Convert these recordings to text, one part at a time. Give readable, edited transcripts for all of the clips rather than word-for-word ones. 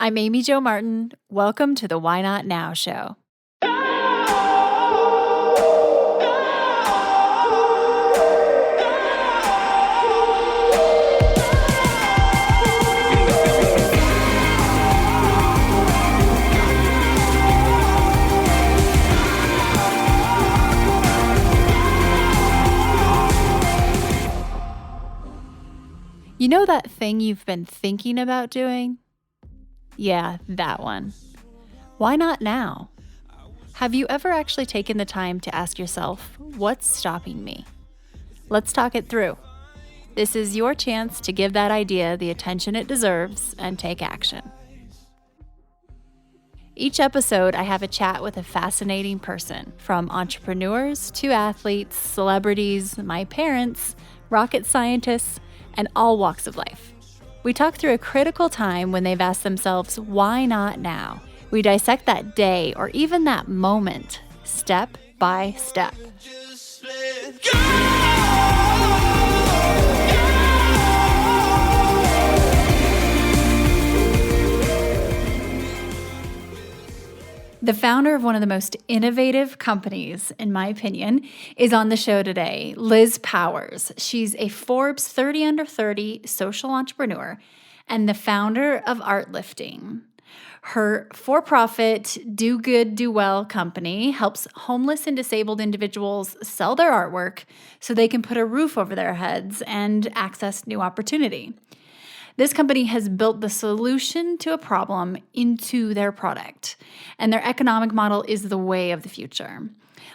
I'm Amy Jo Martin. Welcome to the Why Not Now show. You know that thing you've been thinking about doing? Yeah, that one. Why not now? Have you ever actually taken the time to ask yourself, what's stopping me? Let's talk it through. This is your chance to give that idea the attention it deserves and take action. Each episode, I have a chat with a fascinating person, from entrepreneurs to athletes, celebrities, my parents, rocket scientists, and all walks of life. We talk through a critical time when they've asked themselves, why not now? We dissect that day or even that moment, step by step. The founder of one of the most innovative companies, in my opinion, is on the show today, Liz Powers. She's a Forbes 30 Under 30 social entrepreneur and the founder of ArtLifting. Her for-profit Do Good, Do Well company helps homeless and disabled individuals sell their artwork so they can put a roof over their heads and access new opportunity. This company has built the solution to a problem into their product, and their economic model is the way of the future.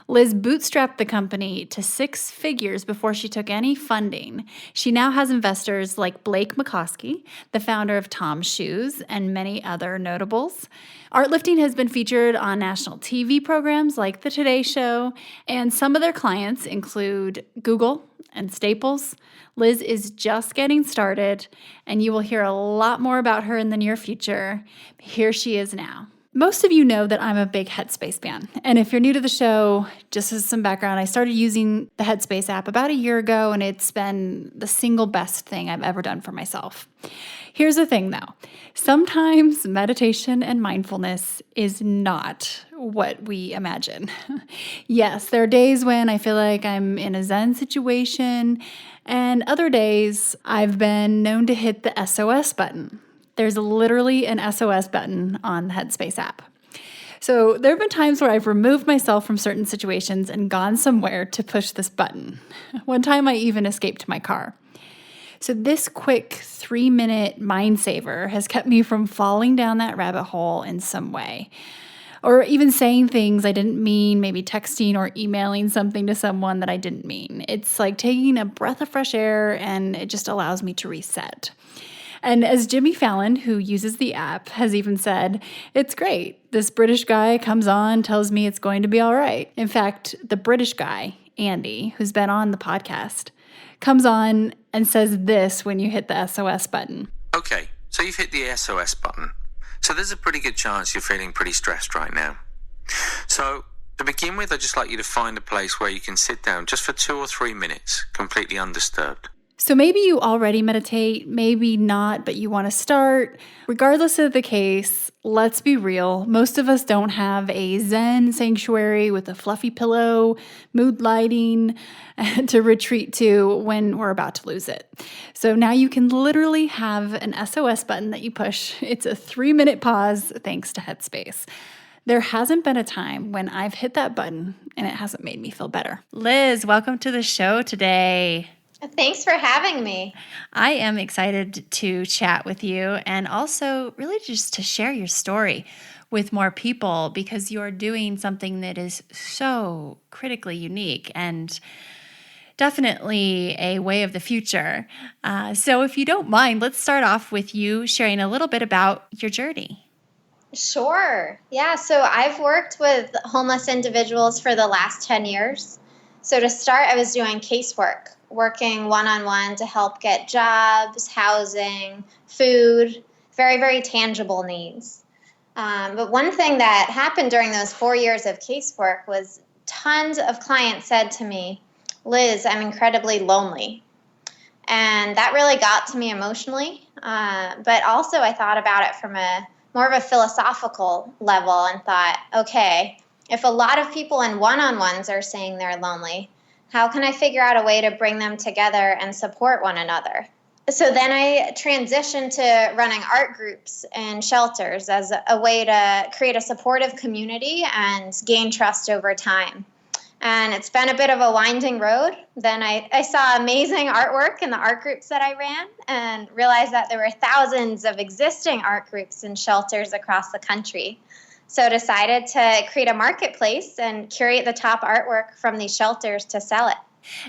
Liz bootstrapped the company to 6 figures before she took any funding. She now has investors like Blake Mycoskie, the founder of Tom's Shoes, and many other notables. ArtLifting has been featured on national TV programs like The Today Show, and some of their clients include Google and Staples. Liz is just getting started, and you will hear a lot more about her in the near future. Here she is now. Most of you know that I'm a big Headspace fan, and if you're new to the show, just as some background, I started using the Headspace app about a year ago, and it's been the single best thing I've ever done for myself. Here's the thing though, sometimes meditation and mindfulness is not what we imagine. Yes, there are days when I feel like I'm in a Zen situation, and other days I've been known to hit the SOS button. There's literally an SOS button on the Headspace app. So there have been times where I've removed myself from certain situations and gone somewhere to push this button. One time I even escaped my car. So this quick 3-minute mind saver has kept me from falling down that rabbit hole in some way. Or even saying things I didn't mean, maybe texting or emailing something to someone that I didn't mean. It's like taking a breath of fresh air, and it just allows me to reset. And as Jimmy Fallon, who uses the app, has even said, it's great. This British guy comes on, tells me it's going to be all right. In fact, the British guy, Andy, who's been on the podcast, comes on and says this when you hit the SOS button. Okay, so you've hit the SOS button. So there's a pretty good chance you're feeling pretty stressed right now. So to begin with, I'd just like you to find a place where you can sit down just for 2 or 3 minutes, completely undisturbed. So maybe you already meditate, maybe not, but you want to start. Regardless of the case, let's be real. Most of us don't have a Zen sanctuary with a fluffy pillow, mood lighting to retreat to when we're about to lose it. So now you can literally have an SOS button that you push. It's a 3-minute pause thanks to Headspace. There hasn't been a time when I've hit that button and it hasn't made me feel better. Liz, welcome to the show today. Thanks for having me. I am excited to chat with you and also really just to share your story with more people, because you're doing something that is so critically unique and definitely a way of the future. So if you don't mind, let's start off with you sharing a little bit about your journey. Sure. Yeah, so I've worked with homeless individuals for the last 10 years. So to start, I was doing casework, working one-on-one to help get jobs, housing, food, very, very tangible needs. But one thing that happened during those 4 years of casework was tons of clients said to me, Liz, I'm incredibly lonely. And that really got to me emotionally. But also I thought about it from a more of a philosophical level and thought, okay, if a lot of people in one-on-ones are saying they're lonely, how can I figure out a way to bring them together and support one another? So then I transitioned to running art groups and shelters as a way to create a supportive community and gain trust over time. And it's been a bit of a winding road. Then I saw amazing artwork in the art groups that I ran and realized that there were thousands of existing art groups and shelters across the country. So decided to create a marketplace and curate the top artwork from these shelters to sell it.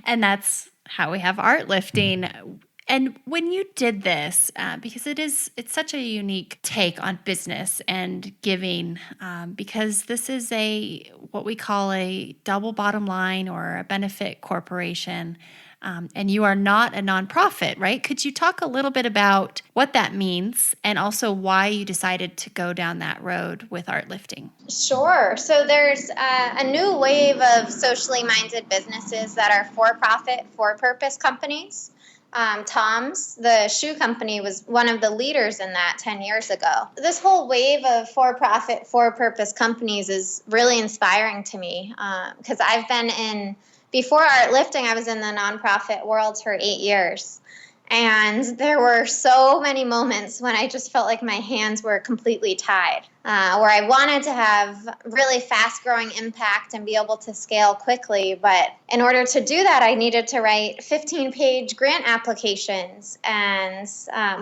And that's how we have ArtLifting. And when you did this, because it's such a unique take on business and giving, because this is what we call a double bottom line or a benefit corporation, and you are not a nonprofit, right? Could you talk a little bit about what that means and also why you decided to go down that road with ArtLifting? Sure. So there's a new wave of socially minded businesses that are for-profit, for-purpose companies. Tom's, the shoe company, was one of the leaders in that 10 years ago. This whole wave of for-profit, for-purpose companies is really inspiring to me because before ArtLifting, I was in the nonprofit world for 8 years. And there were so many moments when I just felt like my hands were completely tied, where I wanted to have really fast-growing impact and be able to scale quickly. But in order to do that, I needed to write 15-page grant applications. And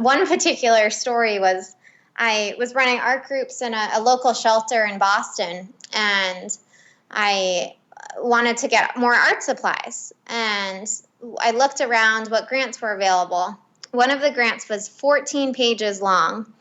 one particular story was I was running art groups in a local shelter in Boston, and I wanted to get more art supplies. And I looked around what grants were available. One of the grants was 14 pages long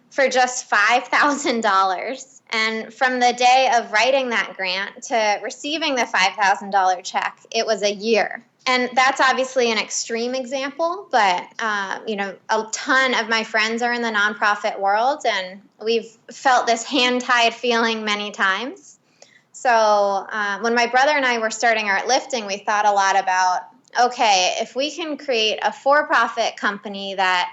for just $5,000. And from the day of writing that grant to receiving the $5,000 check, it was a year. And that's obviously an extreme example, but a ton of my friends are in the nonprofit world, and we've felt this hand-tied feeling many times. So when my brother and I were starting ArtLifting, we thought a lot about, okay, if we can create a for-profit company that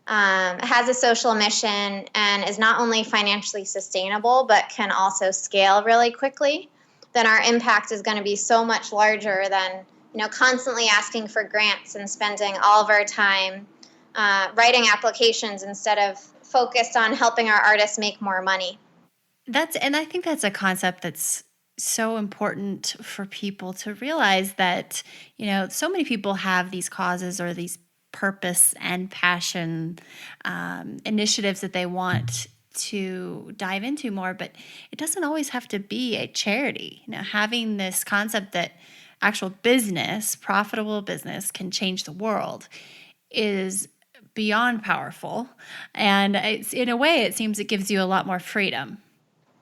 has a social mission and is not only financially sustainable, but can also scale really quickly, then our impact is going to be so much larger than, constantly asking for grants and spending all of our time writing applications instead of focused on helping our artists make more money. And I think that's a concept that's so important for people to realize that, so many people have these causes or these purpose and passion initiatives that they want to dive into more, but it doesn't always have to be a charity. Having this concept that actual business, profitable business, can change the world is beyond powerful. And in a way, it seems it gives you a lot more freedom.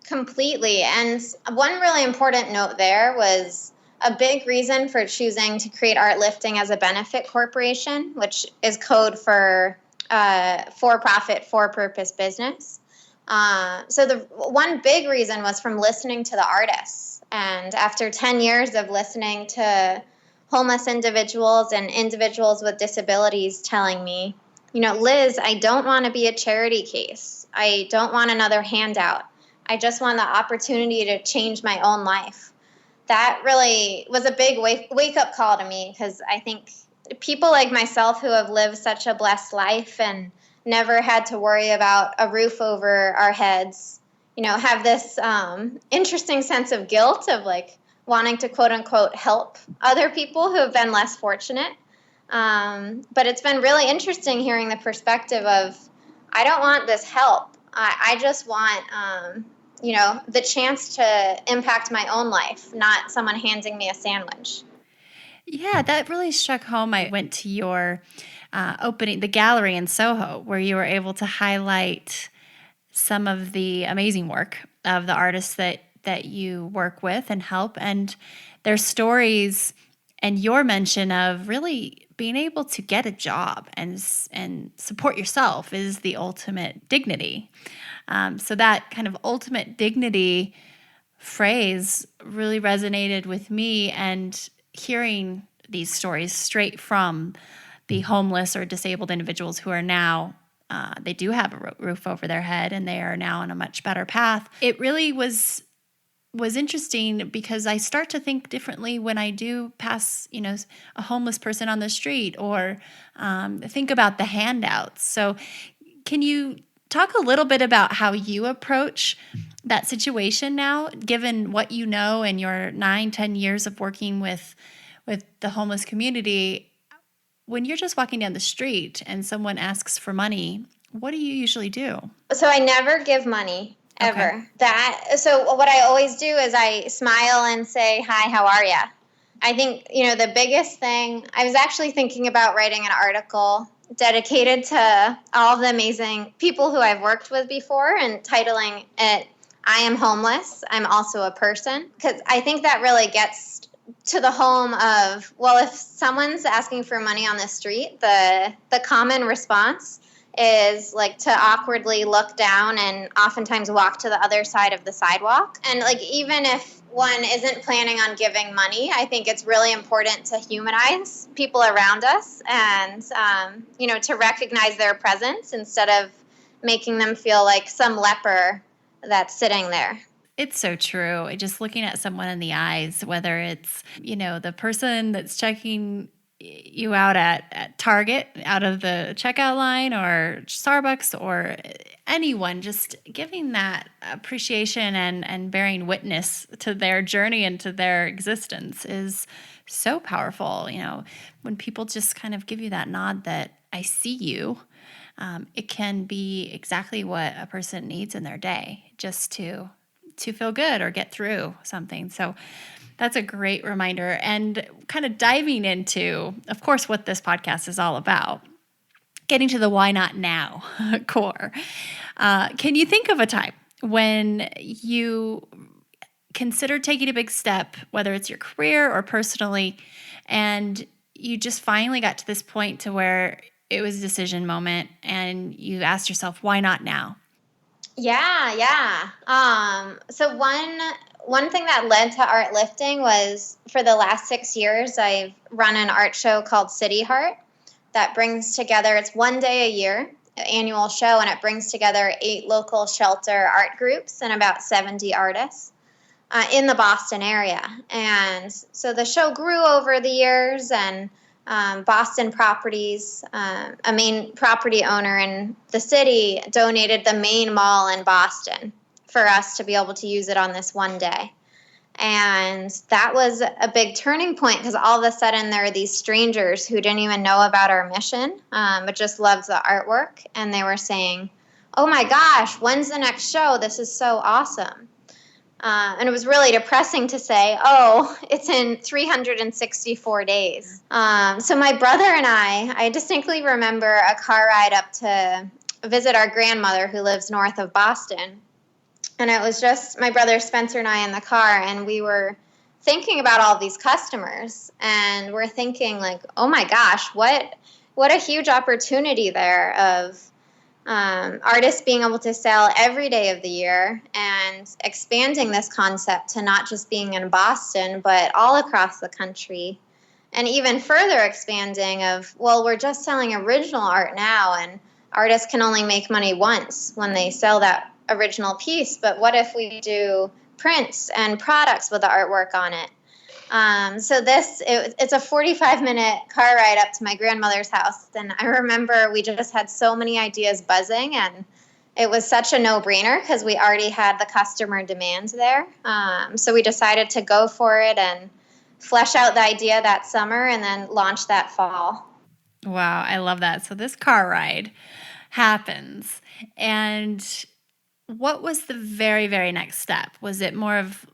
Completely. And one really important note there was a big reason for choosing to create ArtLifting as a benefit corporation, which is code for for-profit, for-purpose business. So the one big reason was from listening to the artists. And after 10 years of listening to homeless individuals and individuals with disabilities telling me, Liz, I don't want to be a charity case. I don't want another handout. I just want the opportunity to change my own life. That really was a big wake-up call to me, because I think people like myself who have lived such a blessed life and never had to worry about a roof over our heads, have this interesting sense of guilt of wanting to quote unquote help other people who have been less fortunate. But it's been really interesting hearing the perspective of, I don't want this help. I just want the chance to impact my own life, not someone handing me a sandwich. Yeah, that really struck home. I went to your opening, the gallery in Soho, where you were able to highlight some of the amazing work of the artists that you work with and help, and their stories, and your mention of really being able to get a job and support yourself is the ultimate dignity. So that kind of ultimate dignity phrase really resonated with me, and hearing these stories straight from the homeless or disabled individuals who are now they do have a roof over their head and they are now on a much better path. It really was interesting because I start to think differently when I do pass, a homeless person on the street or think about the handouts. So can you talk a little bit about how you approach that situation now, given what you know and your 9-10 years of working with the homeless community? When you're just walking down the street and someone asks for money, what do you usually do? So I never give money. Ever. Okay. So what I always do is I smile and say, "Hi, how are ya?" I think, the biggest thing, I was actually thinking about writing an article dedicated to all of the amazing people who I've worked with before and titling it, "I am homeless. I'm also a person." Because I think that really gets to the home of, well, if someone's asking for money on the street, the common response is like to awkwardly look down and oftentimes walk to the other side of the sidewalk. And like, even if one isn't planning on giving money, I think it's really important to humanize people around us and, to recognize their presence instead of making them feel like some leper that's sitting there. It's so true. Just looking at someone in the eyes, whether it's, the person that's checking you out at Target out of the checkout line or Starbucks or anyone, just giving that appreciation and bearing witness to their journey and to their existence is so powerful. When people just kind of give you that nod that I see you, it can be exactly what a person needs in their day just to feel good or get through something. So that's a great reminder. And kind of diving into, of course, what this podcast is all about, getting to the why not now core. Can you think of a time when you considered taking a big step, whether it's your career or personally, and you just finally got to this point to where it was a decision moment and you asked yourself, why not now? Yeah. So one thing that led to ArtLifting was, for the last 6 years, I've run an art show called City Heart that brings together, it's one day a year, an annual show, and it brings together 8 local shelter art groups and about 70 artists in the Boston area. And so the show grew over the years, and Boston Properties, a main property owner in the city, donated the main mall in Boston for us to be able to use it on this one day. And that was a big turning point because all of a sudden there were these strangers who didn't even know about our mission, but just loved the artwork. And they were saying, "Oh my gosh, when's the next show? This is so awesome." And it was really depressing to say, "Oh, it's in 364 days." So my brother and I distinctly remember a car ride up to visit our grandmother who lives north of Boston. And it was just my brother Spencer and I in the car, and we were thinking about all these customers, and we're thinking like, oh my gosh, what a huge opportunity there of artists being able to sell every day of the year and expanding this concept to not just being in Boston, but all across the country. And even further expanding of, well, we're just selling original art now, and artists can only make money once when they sell that original piece, but what if we do prints and products with the artwork on it? So it's a 45-minute car ride up to my grandmother's house, and I remember we just had so many ideas buzzing, and it was such a no-brainer because we already had the customer demand there. So we decided to go for it and flesh out the idea that summer and then launch that fall. Wow, I love that. So this car ride happens, and what was the very, very next step? Was it more of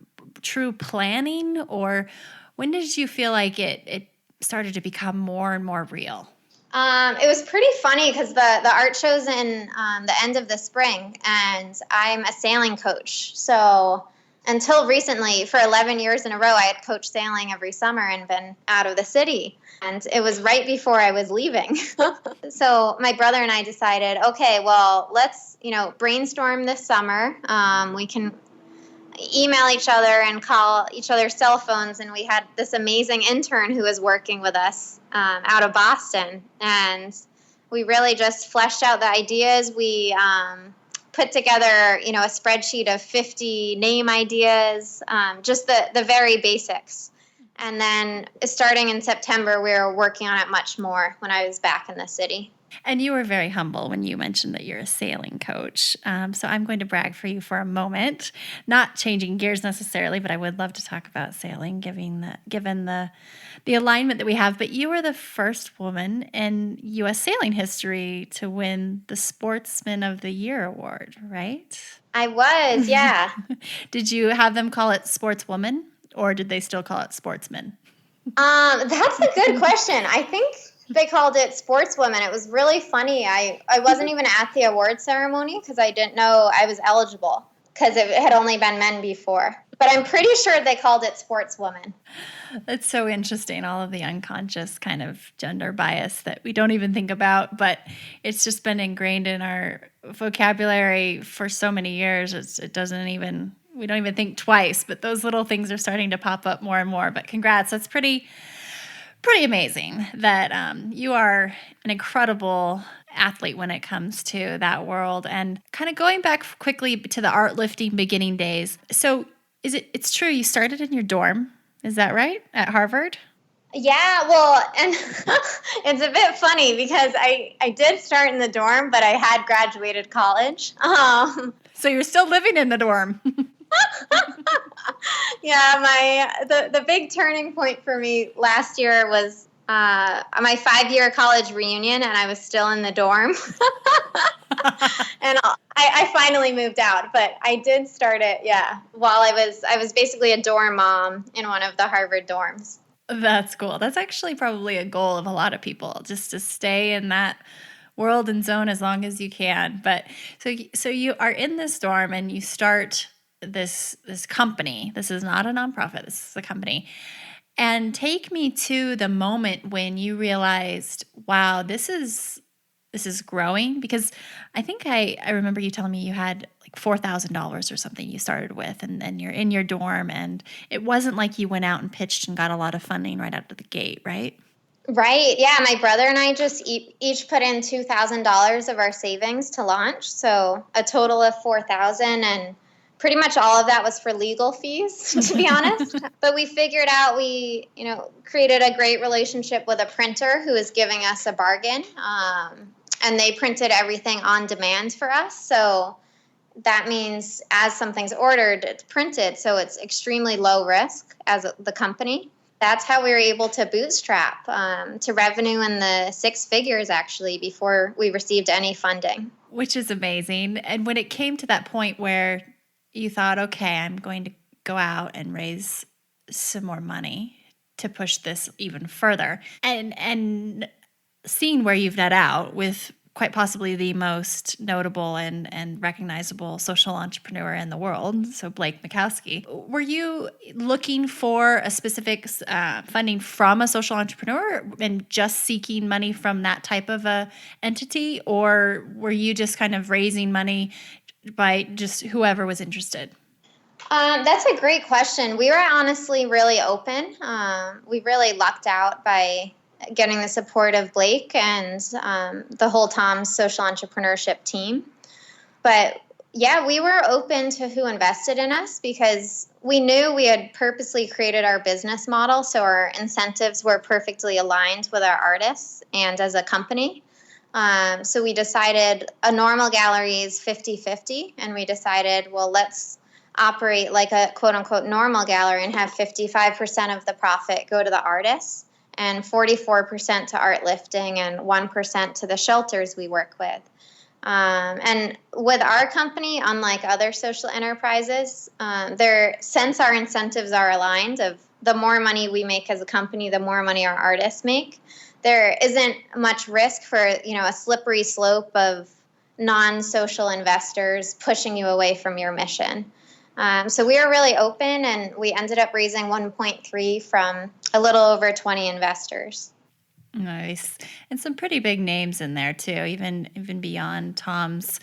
true planning, or when did you feel like it started to become more and more real? It was pretty funny because the art show's in the end of the spring, and I'm a sailing coach. So until recently, for 11 years in a row, I had coached sailing every summer and been out of the city. And it was right before I was leaving. So my brother and I decided, okay, well, let's, brainstorm this summer. We can email each other and call each other's cell phones. And we had this amazing intern who was working with us out of Boston. And We really just fleshed out the ideas. We put together, a spreadsheet of 50 name ideas, just the very basics. And then starting in September, we were working on it much more when I was back in the city. And you were very humble when you mentioned that you're a sailing coach. So I'm going to brag for you for a moment, not changing gears necessarily, but I would love to talk about sailing, given the alignment that we have. But you were the first woman in U.S. sailing history to win the Sportsman of the Year award, right? I was, yeah. Did you have them call it Sportswoman, or did they still call it Sportsman? That's a good question. I think they called it Sportswoman. It was really funny. I wasn't even at the award ceremony because I didn't know I was eligible because it had only been men before. But I'm pretty sure they called it Sportswoman. That's so interesting, all of the unconscious kind of gender bias that we don't even think about, but it's just been ingrained in our vocabulary for so many years. We don't even think twice, but those little things are starting to pop up more and more. But congrats, that's pretty amazing that you are an incredible athlete when it comes to that world. And kind of going back quickly to the ArtLifting beginning days. So it's true you started in your dorm, is that right, at Harvard? Yeah, well, and it's a bit funny because I did start in the dorm, but I had graduated college. So you're still living in the dorm. Yeah, the big turning point for me last year was my 5-year college reunion, and I was still in the dorm. And I finally moved out, but I did start it, while I was basically a dorm mom in one of the Harvard dorms. That's cool. That's actually probably a goal of a lot of people, just to stay in that world and zone as long as you can. But so you are in this dorm and you start this company. This is not a nonprofit. This is a company. And take me to the moment when you realized, wow, this is growing, because I think I remember you telling me you had like $4,000 or something you started with, and then you're in your dorm, and it wasn't like you went out and pitched and got a lot of funding right out of the gate, right? Right. Yeah. My brother and I just each put in $2,000 of our savings to launch. So a total of $4,000, and pretty much all of that was for legal fees, to be honest. But we figured out we created a great relationship with a printer who was giving us a bargain. And they printed everything on demand for us. So that means as something's ordered, it's printed. So it's extremely low risk as the company. That's how we were able to bootstrap to revenue in the 6 figures, actually, before we received any funding. Which is amazing. And when it came to that point where you thought, okay, I'm going to go out and raise some more money to push this even further, and seeing where you've net out with quite possibly the most notable and recognizable social entrepreneur in the world, so Blake Mycoskie, were you looking for a specific funding from a social entrepreneur and just seeking money from that type of a entity, or were you just kind of raising money by just whoever was interested? That's a great question. We were honestly really open. We really lucked out by getting the support of Blake and the whole Tom's social entrepreneurship team. But yeah, we were open to who invested in us because we knew we had purposely created our business model, so our incentives were perfectly aligned with our artists and as a company. So we decided a normal gallery is 50-50, and we decided, well, let's operate like a quote-unquote normal gallery and have 55% of the profit go to the artists and 44% to ArtLifting and 1% to the shelters we work with. And with our company, unlike other social enterprises, since our incentives are aligned, of the more money we make as a company, the more money our artists make, there isn't much risk for a slippery slope of non-social investors pushing you away from your mission. So we were really open, and we ended up raising 1.3 from a little over 20 investors. Nice. And some pretty big names in there too, even beyond Tom's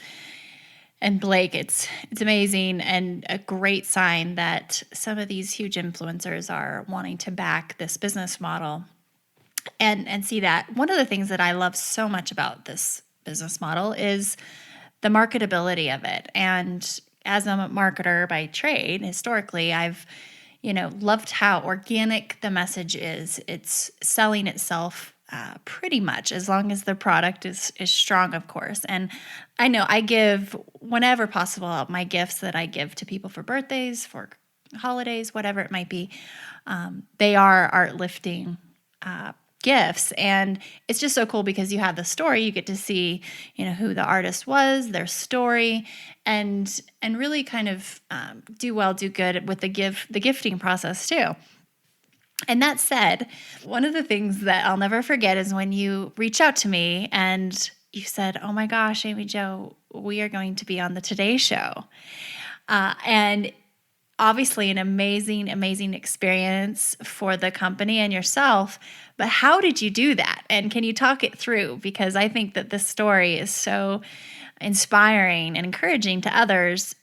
and Blake. It's amazing, and a great sign that some of these huge influencers are wanting to back this business model. and see that. One of the things that I love so much about this business model is the marketability of it. And as a marketer by trade, historically, I've loved how organic the message is. It's selling itself pretty much, as long as the product is strong, of course. And I know I give, whenever possible, my gifts that I give to people for birthdays, for holidays, whatever it might be, they are ArtLifting gifts. And it's just so cool because you have the story. You get to see, who the artist was, their story, and really kind of do well, do good with the gifting process too. And that said, one of the things that I'll never forget is when you reached out to me and you said, "Oh my gosh, Amy Jo, we are going to be on the Today Show." And obviously an amazing, amazing experience for the company and yourself. But how did you do that? And can you talk it through? Because I think that this story is so inspiring and encouraging to others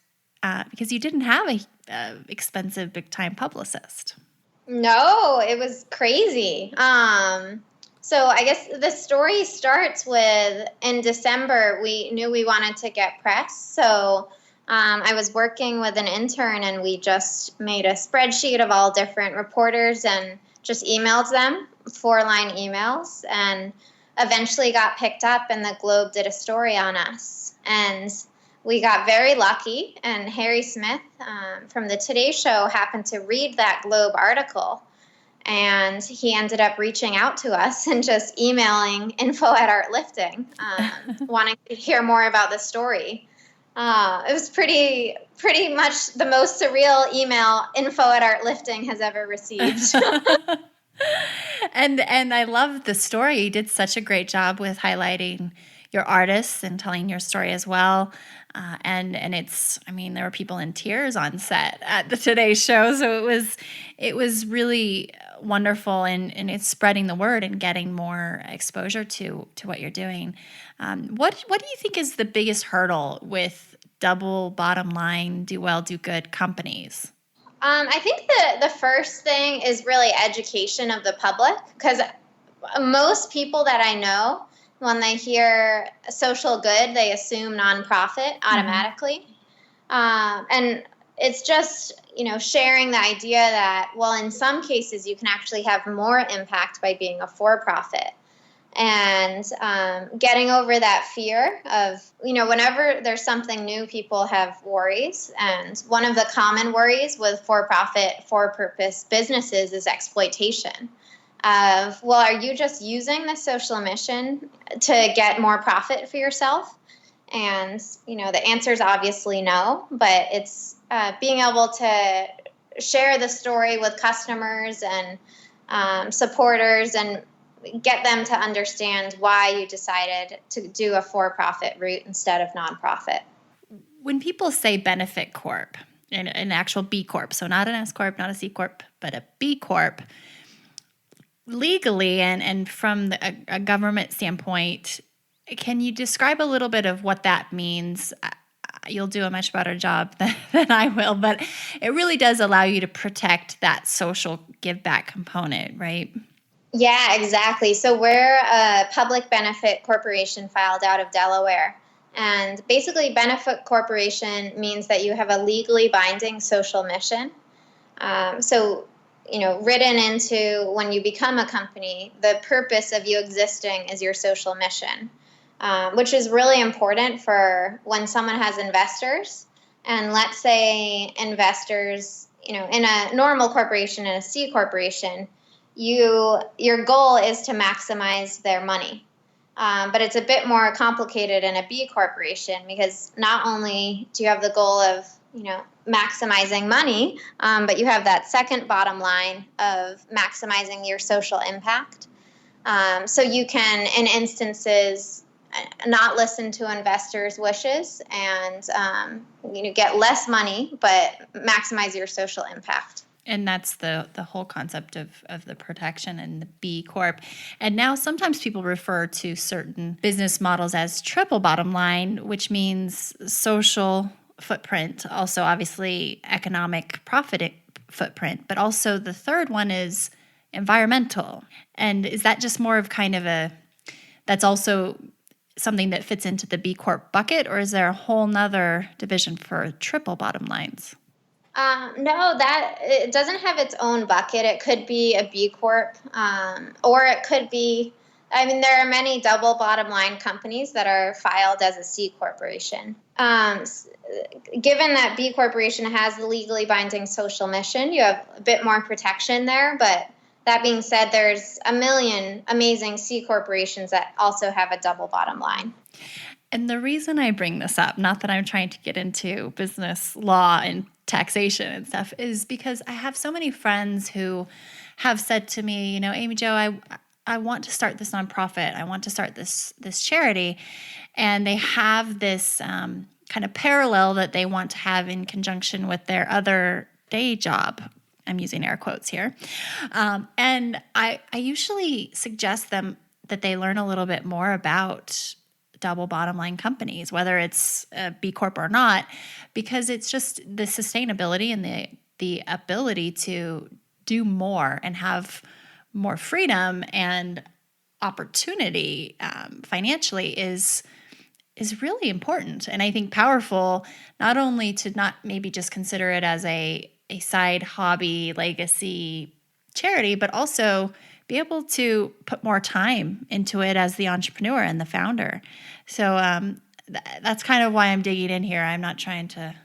because you didn't have a expensive, big-time publicist. No, it was crazy. So I guess the story starts with, in December, we knew we wanted to get press. So I was working with an intern and we just made a spreadsheet of all different reporters and just emailed them 4-line emails, and eventually got picked up and the Globe did a story on us. And we got very lucky, and Harry Smith from the Today Show happened to read that Globe article, and he ended up reaching out to us and just emailing info@ArtLifting, wanting to hear more about the story. It was pretty much the most surreal email info@ArtLifting has ever received. And I love the story. You did such a great job with highlighting your artists and telling your story as well. And there were people in tears on set at the Today Show. So it was really wonderful, and it's spreading the word and getting more exposure to what you're doing. What do you think is the biggest hurdle with double bottom line, do well, do good companies? I think the first thing is really education of the public, because most people that I know, when they hear social good, they assume nonprofit automatically. And it's just, sharing the idea that, well, in some cases, you can actually have more impact by being a for-profit. And getting over that fear of, whenever there's something new, people have worries. And one of the common worries with for-profit, for-purpose businesses is exploitation. Of, well, are you just using the social mission to get more profit for yourself? And, the answer is obviously no, but it's being able to share the story with customers and supporters and get them to understand why you decided to do a for-profit route instead of nonprofit. When people say benefit corp, an actual B Corp, so not an S Corp, not a C Corp, but a B Corp, legally and from a government standpoint, can you describe a little bit of what that means? You'll do a much better job than I will, but it really does allow you to protect that social give back component, right? Yeah, exactly. So we're a public benefit corporation filed out of Delaware. And basically, benefit corporation means that you have a legally binding social mission. Written into when you become a company, the purpose of you existing is your social mission, which is really important for when someone has investors. And let's say investors, in a normal corporation and a C corporation, your goal is to maximize their money. But it's a bit more complicated in a B corporation, because not only do you have the goal of, maximizing money, but you have that second bottom line of maximizing your social impact. So you can, in instances, not listen to investors' wishes and, get less money, but maximize your social impact. And that's the whole concept of the protection and the B Corp. And now sometimes people refer to certain business models as triple bottom line, which means social footprint, also obviously economic profit footprint, but also the third one is environmental. And is that just more of kind of that's also something that fits into the B Corp bucket, or is there a whole nother division for triple bottom lines? No, that it doesn't have its own bucket. It could be a B Corp, or it could be, there are many double bottom line companies that are filed as a C corporation. Given that B corporation has the legally binding social mission, you have a bit more protection there. But that being said, there's a million amazing C corporations that also have a double bottom line. And the reason I bring this up, not that I'm trying to get into business law and taxation and stuff, is because I have so many friends who have said to me, Amy Jo, I want to start this nonprofit. I want to start this charity. And they have this kind of parallel that they want to have in conjunction with their other day job. I'm using air quotes here. And I usually suggest them that they learn a little bit more about double bottom line companies, whether it's a B Corp or not, because it's just the sustainability and the ability to do more and have more freedom and opportunity financially is really important. And I think powerful, not only to not maybe just consider it as a side hobby, legacy charity, but also be able to put more time into it as the entrepreneur and the founder. So that's kind of why I'm digging in here. I'm not trying to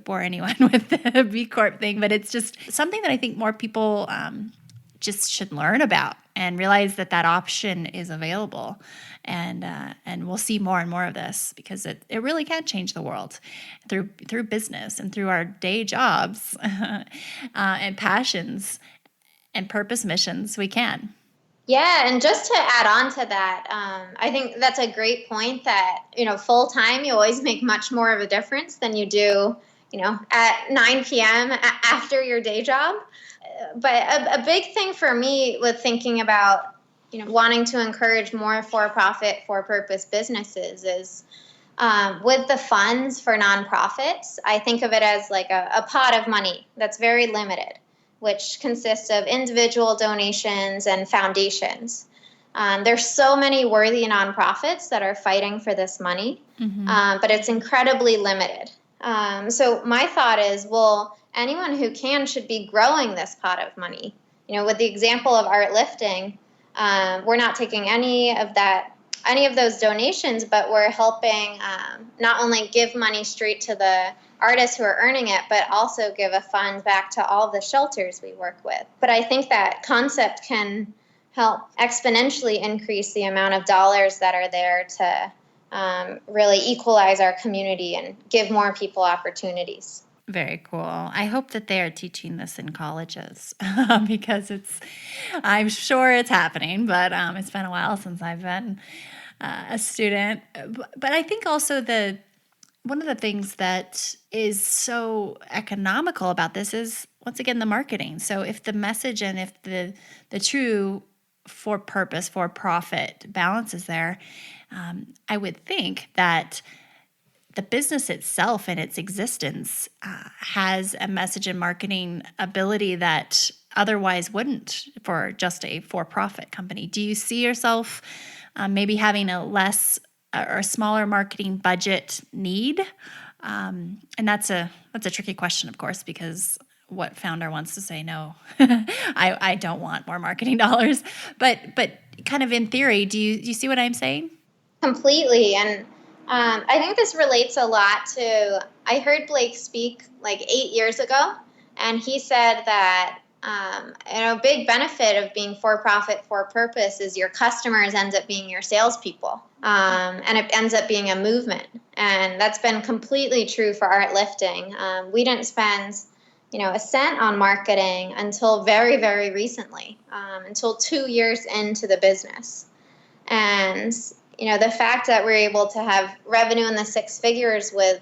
bore anyone with the B Corp thing, but it's just something that I think more people just should learn about and realize that option is available. And we'll see more and more of this because it really can change the world through business and through our day jobs and passions and purpose missions. We can. Yeah, and just to add on to that, I think that's a great point that, full time, you always make much more of a difference than you do, at 9 p.m. after your day job. But a big thing for me with thinking about, wanting to encourage more for-profit, for-purpose businesses is with the funds for nonprofits, I think of it as like a pot of money that's very limited, which consists of individual donations and foundations. There's so many worthy nonprofits that are fighting for this money, but it's incredibly limited. So my thought is, well, anyone who can should be growing this pot of money. With the example of ArtLifting, we're not taking any of those donations, but we're helping not only give money straight to the artists who are earning it, but also give a fund back to all the shelters we work with. But I think that concept can help exponentially increase the amount of dollars that are there to really equalize our community and give more people opportunities. Very cool. I hope that they are teaching this in colleges because I'm sure it's happening, but it's been a while since I've been a student. But I think also one of the things that is so economical about this is, once again, the marketing. So if the message and if the true for purpose, for profit balance is there, I would think that the business itself and its existence has a message and marketing ability that otherwise wouldn't for just a for-profit company. Do you see yourself maybe having a less or a smaller marketing budget need? And that's a tricky question, of course, because what founder wants to say no? I don't want more marketing dollars. But kind of in theory, do you see what I'm saying? Completely. And I think this relates a lot to, I heard Blake speak like 8 years ago, and he said that a big benefit of being for-profit, for-purpose is your customers end up being your salespeople, and it ends up being a movement. And that's been completely true for ArtLifting. We didn't spend a cent on marketing until very, very recently, until 2 years into the business. And the fact that we're able to have revenue in the six figures with,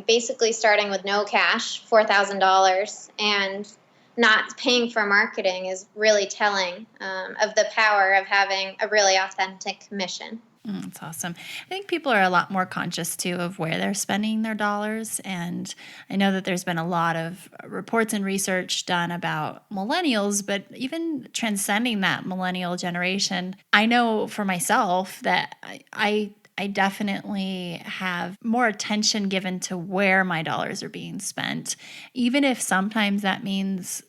basically starting with no cash, $4,000, and not paying for marketing is really telling of the power of having a really authentic mission. That's awesome. I think people are a lot more conscious too of where they're spending their dollars. And I know that there's been a lot of reports and research done about millennials, but even transcending that millennial generation, I know for myself that I definitely have more attention given to where my dollars are being spent, even if sometimes that means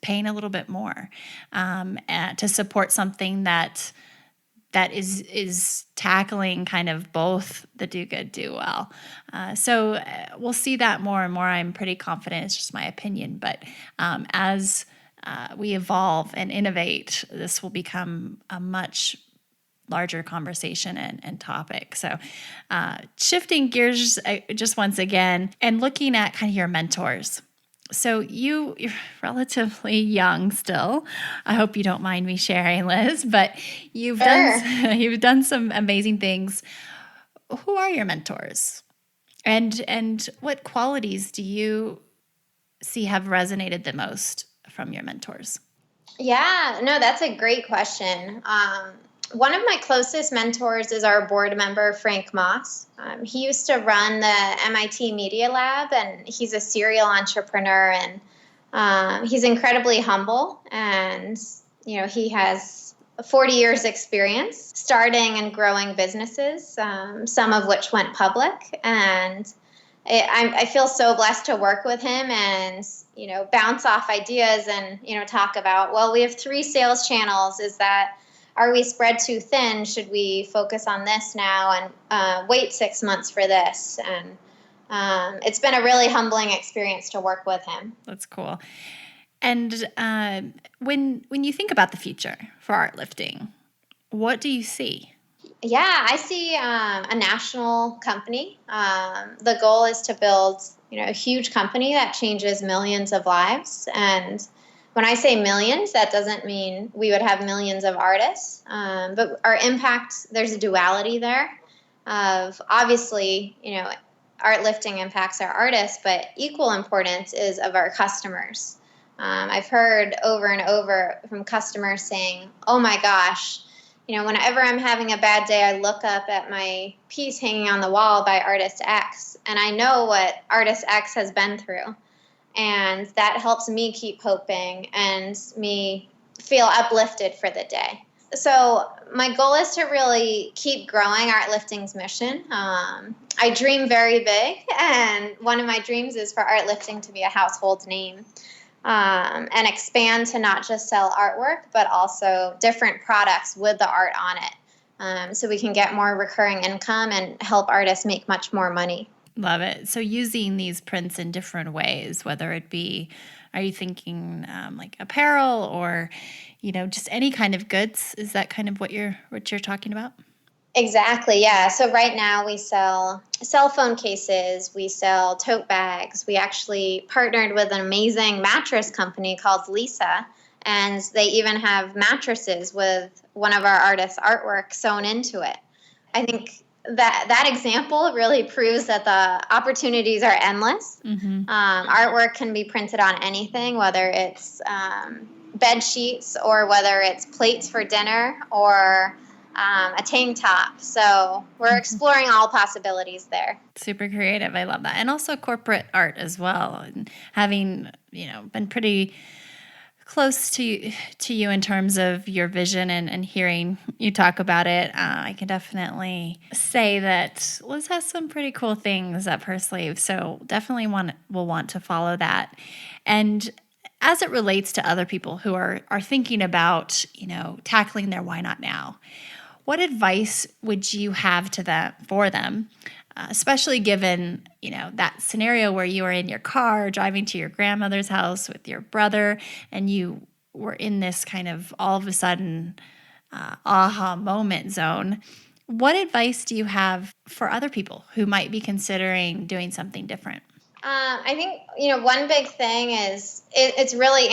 paying a little bit more to support something that is tackling kind of both the do good, do well. So we'll see that more and more. I'm pretty confident. It's just my opinion. But as we evolve and innovate, this will become a much larger conversation and topic. So shifting gears just once again and looking at kind of your mentors. So you're relatively young still. I hope you don't mind me sharing, Liz, but you've done some amazing things. Who are your mentors? And what qualities do you see have resonated the most from your mentors? Yeah, no, that's a great question. One of my closest mentors is our board member, Frank Moss. He used to run the MIT Media Lab, and he's a serial entrepreneur, and he's incredibly humble. And, he has 40 years experience starting and growing businesses, some of which went public. And I feel so blessed to work with him and, bounce off ideas and, talk about, well, we have 3 sales channels. Are we spread too thin? Should we focus on this now and wait 6 months for this? And it's been a really humbling experience to work with him. That's cool. And when you think about the future for ArtLifting, what do you see? Yeah, I see a national company. The goal is to build, a huge company that changes millions of lives. And when I say millions, that doesn't mean we would have millions of artists, but our impact, there's a duality there of obviously, ArtLifting impacts our artists, but equal importance is of our customers. I've heard over and over from customers saying, oh my gosh, whenever I'm having a bad day, I look up at my piece hanging on the wall by Artist X, and I know what Artist X has been through. And that helps me keep hoping and me feel uplifted for the day. So my goal is to really keep growing ArtLifting's mission. I dream very big, and one of my dreams is for ArtLifting to be a household name and expand to not just sell artwork, but also different products with the art on it, so we can get more recurring income and help artists make much more money. Love it. So using these prints in different ways, whether it be, are you thinking like apparel or, just any kind of goods? Is that kind of what you're talking about? Exactly. Yeah. So right now we sell cell phone cases. We sell tote bags. We actually partnered with an amazing mattress company called Lisa, and they even have mattresses with one of our artists' artwork sewn into it. I think that example really proves that the opportunities are endless. Mm-hmm. Artwork can be printed on anything, whether it's bed sheets or whether it's plates for dinner or a tank top. So we're exploring all possibilities there. Super creative. I love that. And also corporate art as well. And having, been pretty close to you in terms of your vision and hearing you talk about it, I can definitely say that Liz has some pretty cool things up her sleeve. So definitely will want to follow that. And as it relates to other people who are thinking about, tackling their why not now, what advice would you have for them? Especially given, that scenario where you were in your car driving to your grandmother's house with your brother and you were in this kind of all of a sudden aha moment zone. What advice do you have for other people who might be considering doing something different? I think, one big thing is it's really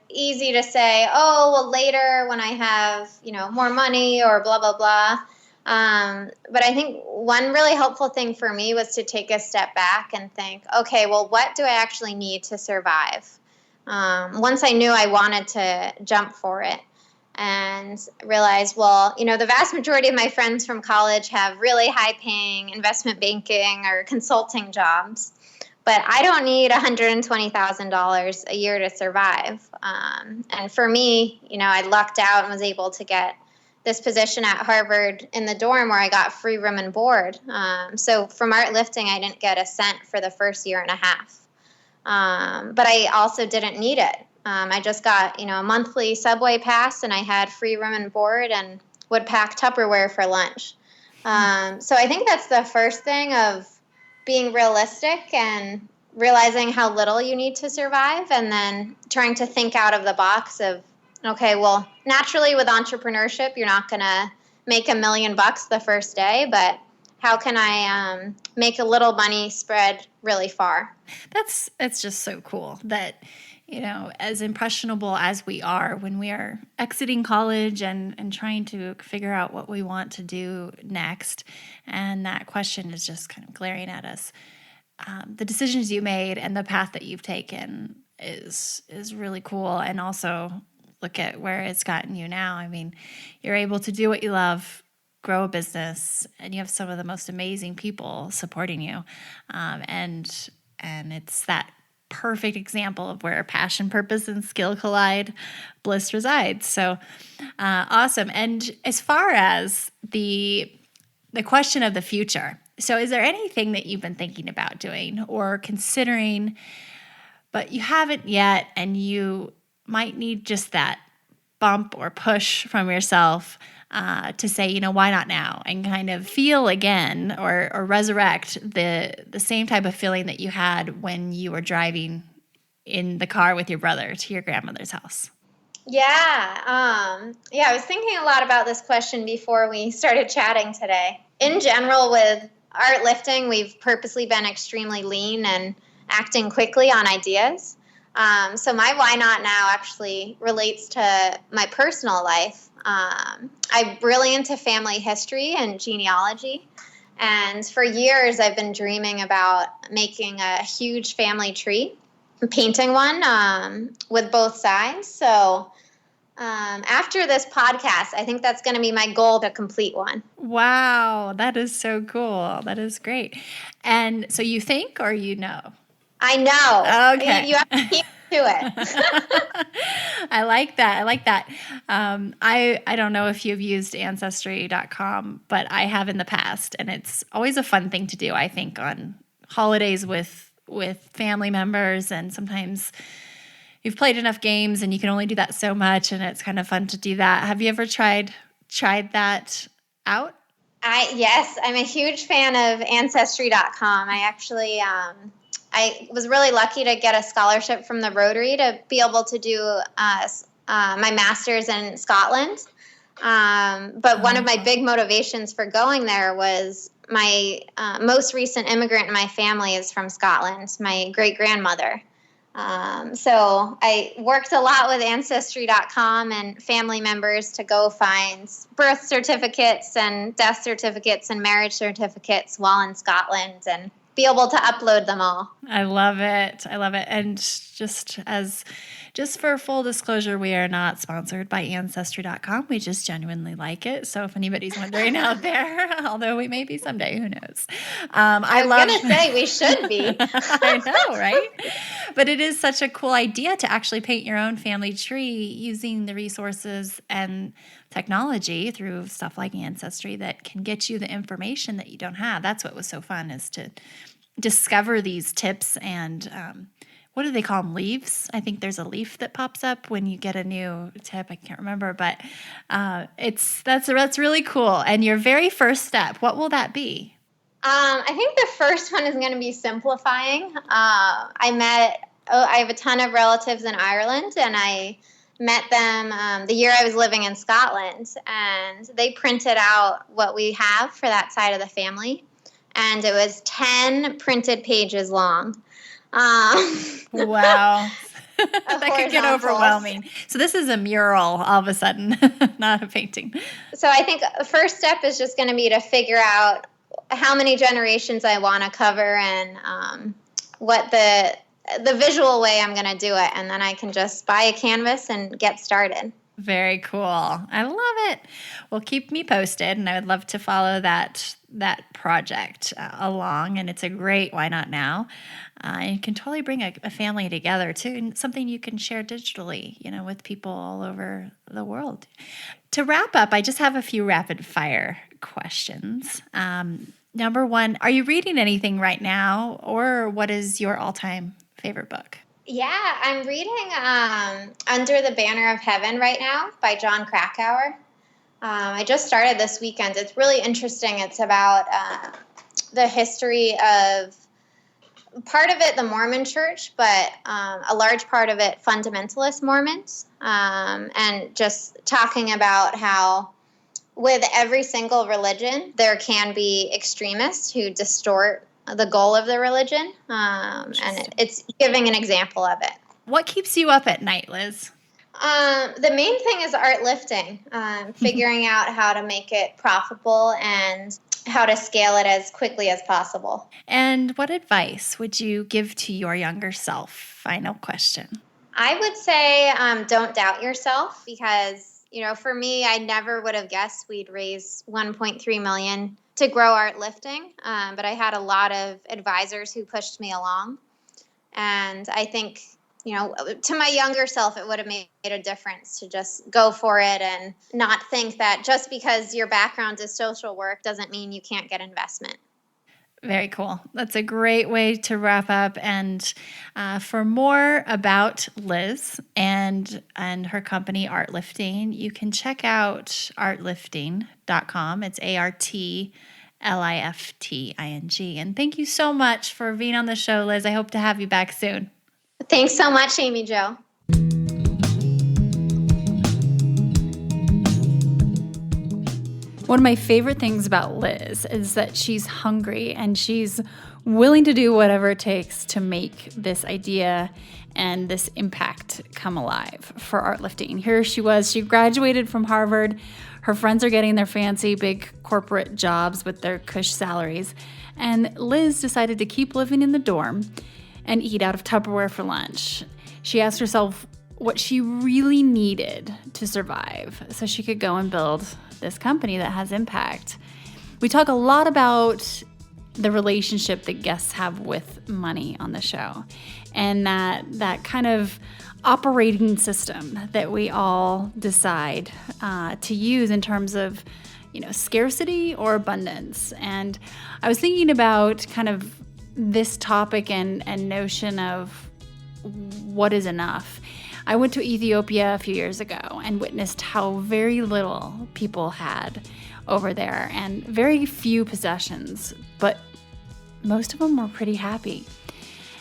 easy to say, oh, well, later when I have, more money or blah, blah, blah. But I think one really helpful thing for me was to take a step back and think, okay, well, what do I actually need to survive? Once I knew I wanted to jump for it. and realized, well, the vast majority of my friends from college have really high-paying investment banking or consulting jobs, but I don't need $120,000 a year to survive. And for me, I lucked out and was able to get this position at Harvard in the dorm where I got free room and board. So from ArtLifting, I didn't get a cent for the first year and a half. But I also didn't need it. I just got, a monthly subway pass, and I had free room and board and would pack Tupperware for lunch. So I think that's the first thing, of being realistic and realizing how little you need to survive, and then trying to think out of the box of, okay, well, naturally with entrepreneurship, you're not going to make $1 million the first day, but how can I make a little money spread really far? It's just so cool that, as impressionable as we are when we are exiting college and trying to figure out what we want to do next, and that question is just kind of glaring at us. The decisions you made and the path that you've taken is really cool, and also look at where it's gotten you now. I mean, you're able to do what you love, grow a business, and you have some of the most amazing people supporting you. And it's that perfect example of where passion, purpose, and skill collide, bliss resides. So awesome. And as far as the question of the future, so is there anything that you've been thinking about doing or considering, but you haven't yet, and you might need just that bump or push from yourself to say, why not now, and kind of feel again or resurrect the same type of feeling that you had when you were driving in the car with your brother to your grandmother's house? Yeah. I was thinking a lot about this question before we started chatting today. In general, with ArtLifting, we've purposely been extremely lean and acting quickly on ideas. So my why not now actually relates to my personal life. I'm really into family history and genealogy. And for years, I've been dreaming about making a huge family tree, painting one with both sides. So after this podcast, I think that's going to be my goal, to complete one. Wow, that is so cool. That is great. And so you think, or I know. Okay. You have to keep to it. I like that. I don't know if you've used Ancestry.com, but I have in the past, and it's always a fun thing to do, I think, on holidays with family members, and sometimes you've played enough games and you can only do that so much, and it's kind of fun to do that. Have you ever tried that out? Yes, I'm a huge fan of Ancestry.com. I actually I was really lucky to get a scholarship from the Rotary to be able to do my master's in Scotland. But one of my big motivations for going there was my most recent immigrant in my family is from Scotland, my great-grandmother. So I worked a lot with Ancestry.com and family members to go find birth certificates and death certificates and marriage certificates while in Scotland, and be able to upload them all. I love it. And just for full disclosure, we are not sponsored by Ancestry.com. We just genuinely like it. So if anybody's wondering out there, although we may be someday, who knows? I was going to say we should be. I know, right? But it is such a cool idea to actually paint your own family tree using the resources and technology through stuff like Ancestry that can get you the information that you don't have. That's what was so fun, is to discover these tips and what do they call them? Leaves? I think there's a leaf that pops up when you get a new tip. I can't remember, but that's really cool. And your very first step, what will that be? I think the first one is going to be simplifying. I have a ton of relatives in Ireland, and I met them the year I was living in Scotland, and they printed out what we have for that side of the family, and it was 10 printed pages long. Wow. That could get overwhelming. So this is a mural all of a sudden, not a painting. So I think the first step is just going to be to figure out how many generations I want to cover, and what the visual way I'm going to do it. And then I can just buy a canvas and get started. Very cool. I love it. Well, keep me posted, and I would love to follow that project along. And it's a great Why Not Now. You can totally bring a family together too, and something you can share digitally, with people all over the world. To wrap up, I just have a few rapid fire questions. Number one, are you reading anything right now, or what is your all-time favorite book? Yeah, I'm reading Under the Banner of Heaven right now by John Krakauer. I just started this weekend. It's really interesting. It's about the history of part of it, the Mormon Church, but a large part of it, fundamentalist Mormons, and just talking about how with every single religion, there can be extremists who distort the goal of the religion, and it's giving an example of it. What keeps you up at night, Liz? The main thing is ArtLifting, figuring out how to make it profitable and how to scale it as quickly as possible. And what advice would you give to your younger self? Final question. I would say don't doubt yourself, because, for me, I never would have guessed we'd raise $1.3 million to grow ArtLifting, but I had a lot of advisors who pushed me along. And I think, to my younger self, it would have made a difference to just go for it and not think that just because your background is social work doesn't mean you can't get investment. Very cool. That's a great way to wrap up. And for more about Liz and her company, ArtLifting, you can check out artlifting.com. It's ArtLifting. And thank you so much for being on the show, Liz. I hope to have you back soon. Thanks so much, Amy Jo. One of my favorite things about Liz is that she's hungry and she's willing to do whatever it takes to make this idea and this impact come alive for ArtLifting. Here she was. She graduated from Harvard. Her friends are getting their fancy big corporate jobs with their cush salaries. And Liz decided to keep living in the dorm and eat out of Tupperware for lunch. She asked herself what she really needed to survive so she could go and build this company that has impact. We talk a lot about the relationship that guests have with money on the show, and that kind of operating system that we all decide to use in terms of scarcity or abundance. And I was thinking about kind of this topic and notion of what is enough. I went to Ethiopia a few years ago and witnessed how very little people had over there and very few possessions, but most of them were pretty happy.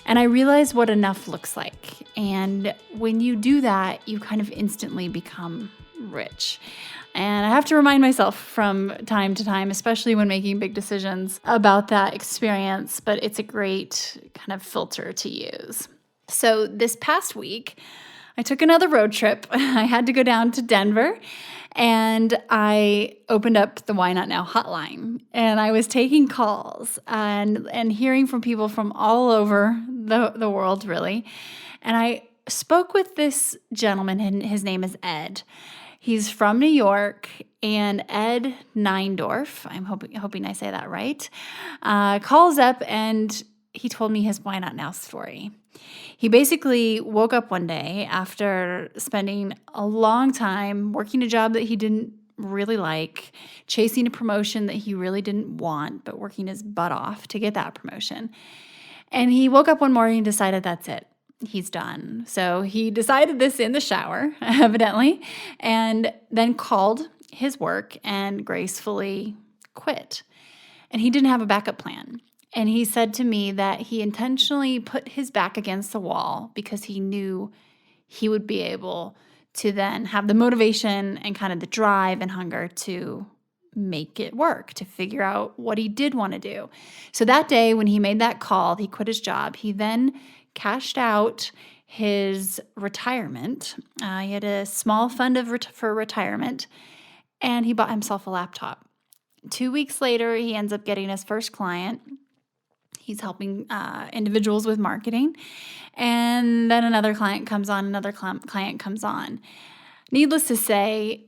And I realized what enough looks like. And when you do that, you kind of instantly become rich. And I have to remind myself from time to time, especially when making big decisions, about that experience, but it's a great kind of filter to use. So this past week, I took another road trip. I had to go down to Denver, and I opened up the Why Not Now hotline, and I was taking calls and hearing from people from all over the world, really. And I spoke with this gentleman, and his name is Ed. He's from New York, and Ed Neindorf, I'm hoping I say that right, calls up, and he told me his Why Not Now story. He basically woke up one day after spending a long time working a job that he didn't really like, chasing a promotion that he really didn't want, but working his butt off to get that promotion. And he woke up one morning and decided that's it. He's done. So he decided this in the shower, evidently, and then called his work and gracefully quit. And he didn't have a backup plan. And he said to me that he intentionally put his back against the wall because he knew he would be able to then have the motivation and kind of the drive and hunger to make it work, to figure out what he did want to do. So that day when he made that call, he quit his job. He then cashed out his retirement. He had a small fund for retirement, and he bought himself a laptop. 2 weeks later, he ends up getting his first client. He's helping individuals with marketing. And then another client comes on, needless to say,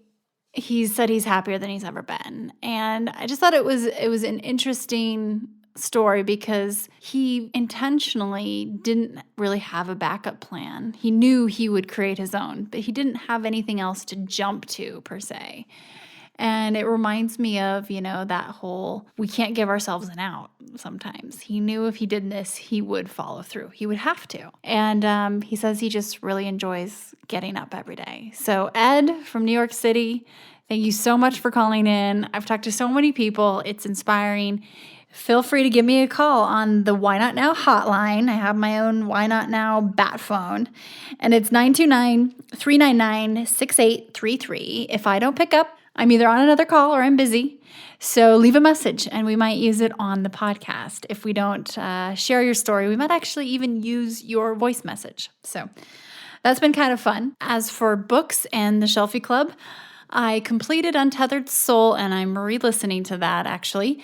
he said he's happier than he's ever been. And I just thought it was an interesting story because he intentionally didn't really have a backup plan. He knew he would create his own, but he didn't have anything else to jump to per se. And it reminds me of, that whole, we can't give ourselves an out sometimes. He knew if he did this, he would follow through. He would have to. And he says he just really enjoys getting up every day. So Ed from New York City, thank you so much for calling in. I've talked to so many people. It's inspiring. Feel free to give me a call on the Why Not Now hotline. I have my own Why Not Now bat phone, and it's 929-399-6833. If I don't pick up, I'm either on another call or I'm busy. So leave a message and we might use it on the podcast. If we don't share your story, we might actually even use your voice message. So that's been kind of fun. As for books and the Shelfie Club, I completed Untethered Soul and I'm re-listening to that actually.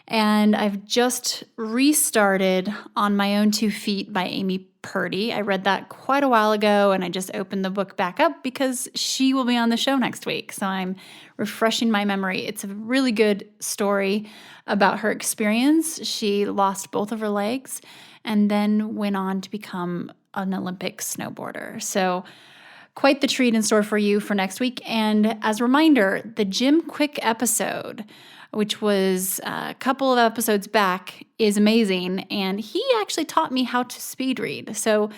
And I've just restarted On My Own 2 Feet by Amy Purdy. I read that quite a while ago, and I just opened the book back up because she will be on the show next week. So I'm refreshing my memory. It's a really good story about her experience. She lost both of her legs and then went on to become an Olympic snowboarder. So quite the treat in store for you for next week. And as a reminder, the Jim Quick episode, which was a couple of episodes back, is amazing. And he actually taught me how to speed read. So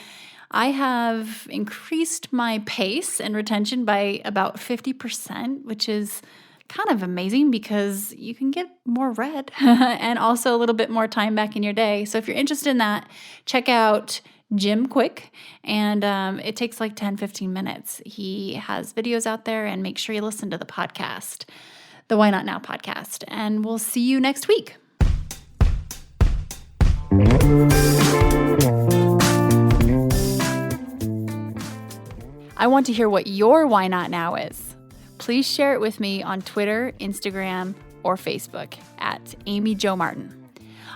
I have increased my pace and retention by about 50%, which is kind of amazing because you can get more read and also a little bit more time back in your day. So if you're interested in that, check out Jim Quick, and it takes like 10-15 minutes. He has videos out there, and make sure you listen to the podcast, the Why Not Now podcast, and we'll see you next week. I want to hear what your Why Not Now is. Please share it with me on Twitter, Instagram, or Facebook at Amy Jo Martin.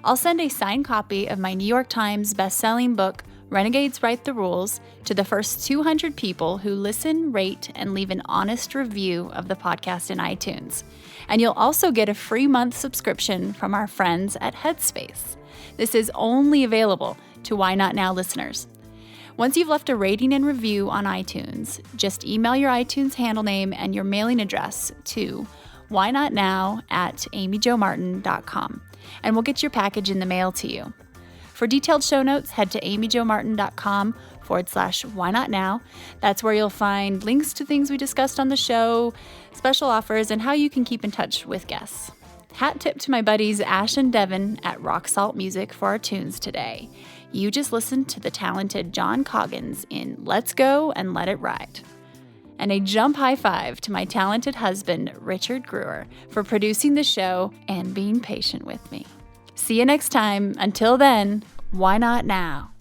I'll send a signed copy of my New York Times best-selling book, Renegades Write the Rules, to the first 200 people who listen, rate, and leave an honest review of the podcast in iTunes. And you'll also get a free month subscription from our friends at Headspace. This is only available to Why Not Now listeners. Once you've left a rating and review on iTunes, just email your iTunes handle name and your mailing address to whynotnow@amyjomartin.com, and we'll get your package in the mail to you. For detailed show notes, head to amyjomartin.com/why not now. That's where you'll find links to things we discussed on the show, special offers, and how you can keep in touch with guests. Hat tip to my buddies Ash and Devin at Rock Salt Music for our tunes today. You just listened to the talented John Coggins in Let's Go and Let It Ride. And a jump high five to my talented husband, Richard Greer, for producing the show and being patient with me. See you next time. Until then, why not now?